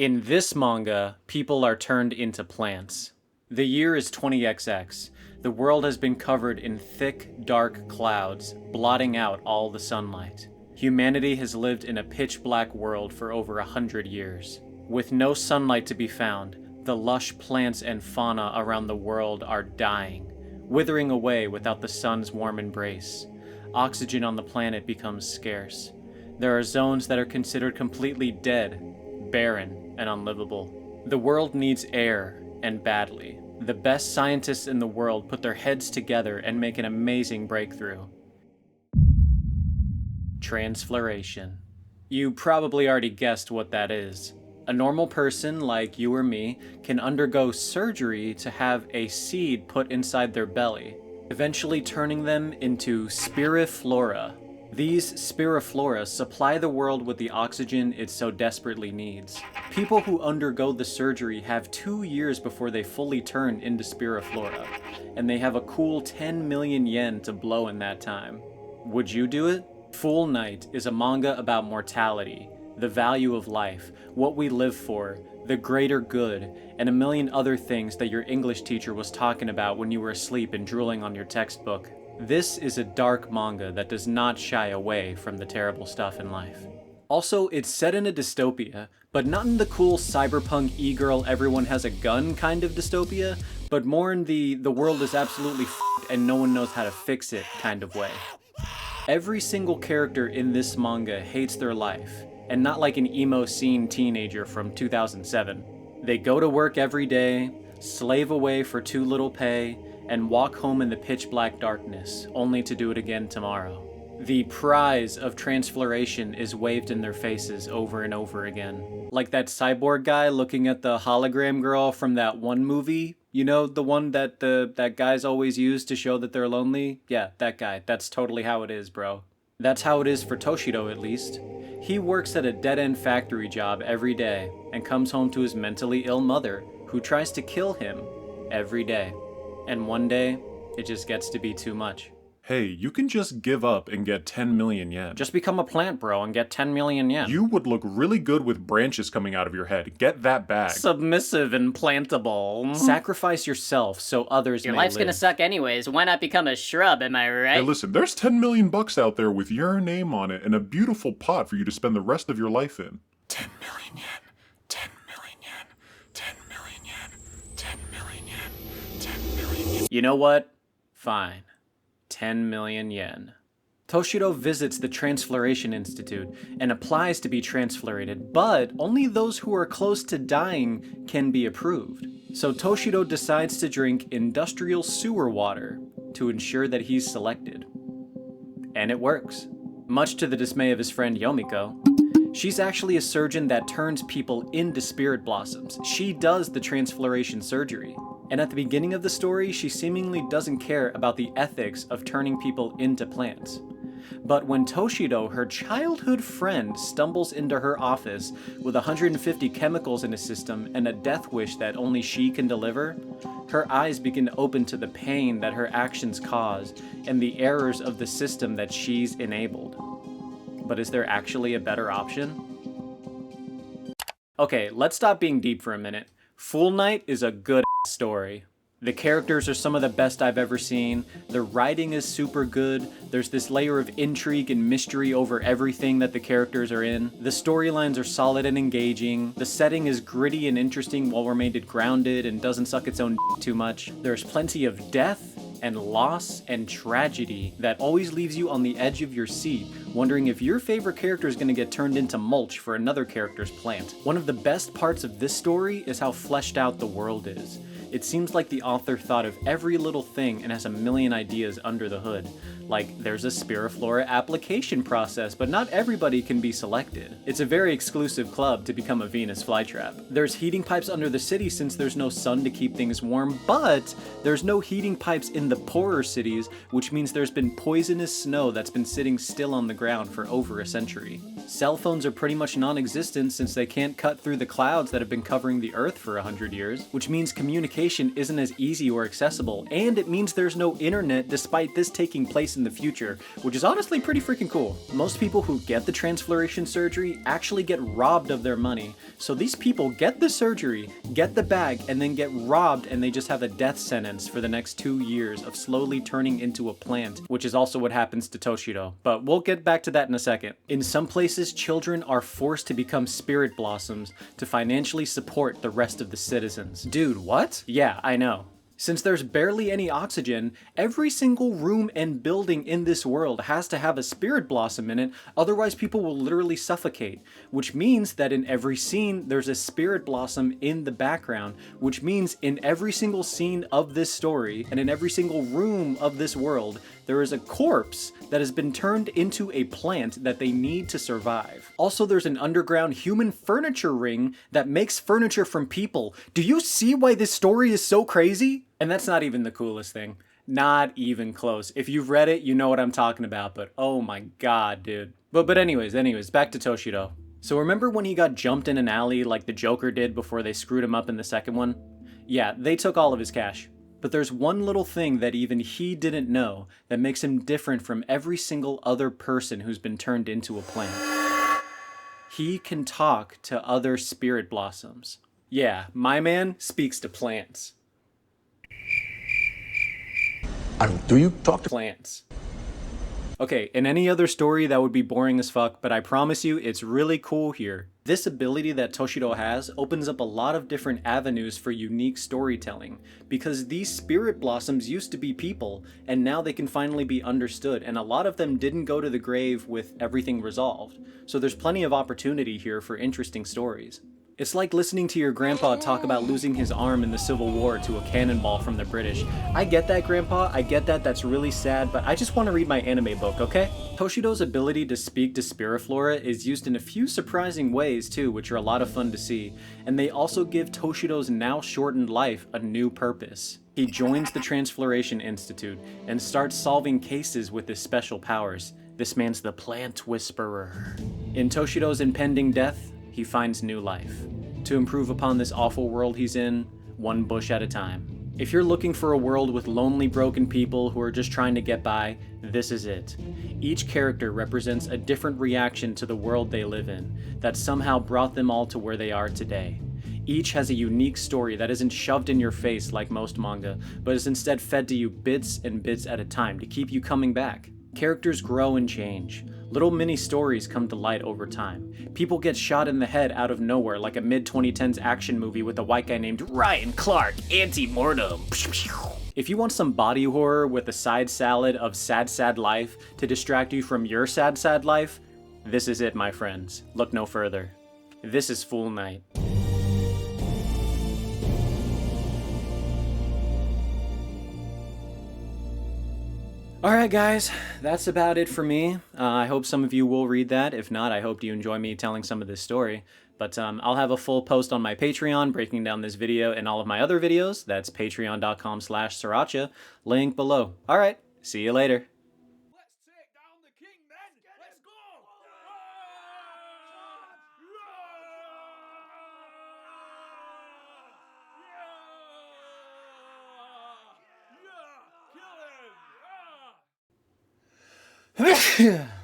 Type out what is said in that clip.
In this manga, people are turned into plants. The year is 20XX. The world has been covered in thick, dark clouds, blotting out all the sunlight. Humanity has lived in a pitch-black world for over 100 years. With no sunlight to be found, the lush plants and fauna around the world are dying, withering away without the sun's warm embrace. Oxygen on the planet becomes scarce. There are zones that are considered completely dead, barren, and unlivable. The world needs air, and badly. The best scientists in the world put their heads together and make an amazing breakthrough. Transfloration. You probably already guessed what that is. A normal person, like you or me, can undergo surgery to have a seed put inside their belly, eventually turning them into spiriflora. These spiriflora supply the world with the oxygen it so desperately needs. People who undergo the surgery have 2 years before they fully turn into spiriflora, and they have a cool 10 million yen to blow in that time. Would you do it? Full Night is a manga about mortality, the value of life, what we live for, the greater good, and a million other things that your English teacher was talking about when you were asleep and drooling on your textbook. This is a dark manga that does not shy away from the terrible stuff in life. Also, it's set in a dystopia, but not in the cool cyberpunk e-girl everyone has a gun kind of dystopia, but more in the world is absolutely f***ed and no one knows how to fix it kind of way. Every single character in this manga hates their life, and not like an emo scene teenager from 2007. They go to work every day, slave away for too little pay, and walk home in the pitch-black darkness, only to do it again tomorrow. The prize of transfloration is waved in their faces over and over again. Like that cyborg guy looking at the hologram girl from that one movie. You know, the one that that guys always use to show that they're lonely? Yeah, that guy. That's totally how it is, bro. That's how it is for Toshido, at least. He works at a dead-end factory job every day, and comes home to his mentally ill mother, who tries to kill him every day. And one day, it just gets to be too much. Hey, you can just give up and get 10 million yen. Just become a plant, bro, and get 10 million yen. You would look really good with branches coming out of your head. Get that bag. Submissive and plantable. Sacrifice yourself so others Your may life's live. gonna suck anyways. Why not become a shrub, am I right? Hey, listen, there's 10 million bucks out there with your name on it and a beautiful pot for you to spend the rest of your life in. 10 million yen. 10 million yen. 10 million yen. 10 million yen. 10 million yen. You know what? Fine. 10 million yen. Toshido visits the Transfloration Institute and applies to be transflorated, but only those who are close to dying can be approved. So Toshido decides to drink industrial sewer water to ensure that he's selected. And it works. Much to the dismay of his friend Yomiko. She's actually a surgeon that turns people into spirit blossoms. She does the transfloration surgery. And at the beginning of the story, she seemingly doesn't care about the ethics of turning people into plants. But when Toshido, her childhood friend, stumbles into her office with 150 chemicals in his system and a death wish that only she can deliver, her eyes begin to open to the pain that her actions cause and the errors of the system that she's enabled. But is there actually a better option? Okay, let's stop being deep for a minute. Full Night is a good story. The characters are some of the best I've ever seen. The writing is super good. There's this layer of intrigue and mystery over everything that the characters are in. The storylines are solid and engaging. The setting is gritty and interesting while remained grounded and doesn't suck its own too much. There's plenty of death and loss and tragedy that always leaves you on the edge of your seat, wondering if your favorite character is going to get turned into mulch for another character's plant. One of the best parts of this story is how fleshed out the world is. It seems like the author thought of every little thing and has a million ideas under the hood. Like, there's a Spiriflora application process, but not everybody can be selected. It's a very exclusive club to become a Venus flytrap. There's heating pipes under the city since there's no sun to keep things warm, but there's no heating pipes in the poorer cities, which means there's been poisonous snow that's been sitting still on the ground for over a century. Cell phones are pretty much non-existent since they can't cut through the clouds that have been covering the Earth for 100 years, which means communication communication isn't as easy or accessible, and it means there's no internet despite this taking place in the future, which is honestly pretty freaking cool. Most people who get the transfloration surgery actually get robbed of their money, so these people get the surgery, get the bag, and then get robbed, and they just have a death sentence for the next 2 years of slowly turning into a plant, which is also what happens to Toshiro, but we'll get back to that in a second. In some places, children are forced to become spirit blossoms to financially support the rest of the citizens. Dude, what? Yeah, I know. Since there's barely any oxygen, every single room and building in this world has to have a spirit blossom in it, otherwise people will literally suffocate. Which means that in every scene, there's a spirit blossom in the background, which means in every single scene of this story, and in every single room of this world, there is a corpse that has been turned into a plant that they need to survive. Also, there's an underground human furniture ring that makes furniture from people. Do you see why this story is so crazy? And that's not even the coolest thing. Not even close. If you've read it, you know what I'm talking about, but oh my god, dude. But anyways, back to Toshiro. So remember when he got jumped in an alley like the Joker did before they screwed him up in the second one? Yeah, they took all of his cash. But there's one little thing that even he didn't know that makes him different from every single other person who's been turned into a plant. He can talk to other spirit blossoms. Yeah, my man speaks to plants. Do you talk to plants? Okay, in any other story that would be boring as fuck, but I promise you it's really cool here. This ability that Toshiro has opens up a lot of different avenues for unique storytelling, because these spirit blossoms used to be people, and now they can finally be understood, and a lot of them didn't go to the grave with everything resolved. So there's plenty of opportunity here for interesting stories. It's like listening to your grandpa talk about losing his arm in the Civil War to a cannonball from the British. I get that, grandpa, I get that, that's really sad, but I just want to read my anime book, okay? Toshiro's ability to speak to Spiriflora is used in a few surprising ways too, which are a lot of fun to see, and they also give Toshiro's now shortened life a new purpose. He joins the Transfloration Institute and starts solving cases with his special powers. This man's the Plant Whisperer. In Toshiro's impending death, he finds new life. To improve upon this awful world he's in, one bush at a time. If you're looking for a world with lonely, broken people who are just trying to get by, this is it. Each character represents a different reaction to the world they live in that somehow brought them all to where they are today. Each has a unique story that isn't shoved in your face like most manga, but is instead fed to you bits and bits at a time to keep you coming back. Characters grow and change. Little mini stories come to light over time. People get shot in the head out of nowhere like a mid-2010s action movie with a white guy named Ryan Clark, anti-mortem. If you want some body horror with a side salad of sad life to distract you from your sad life, this is it, my friends. Look no further. This is Fool Night. Alright guys, that's about it for me. I hope some of you will read that. If not, I hope you enjoy me telling some of this story. But I'll have a full post on my Patreon breaking down this video and all of my other videos. That's patreon.com/sriracha. Link below. Alright, see you later. Let's take down the king then. Let's go. Yeah, kill him!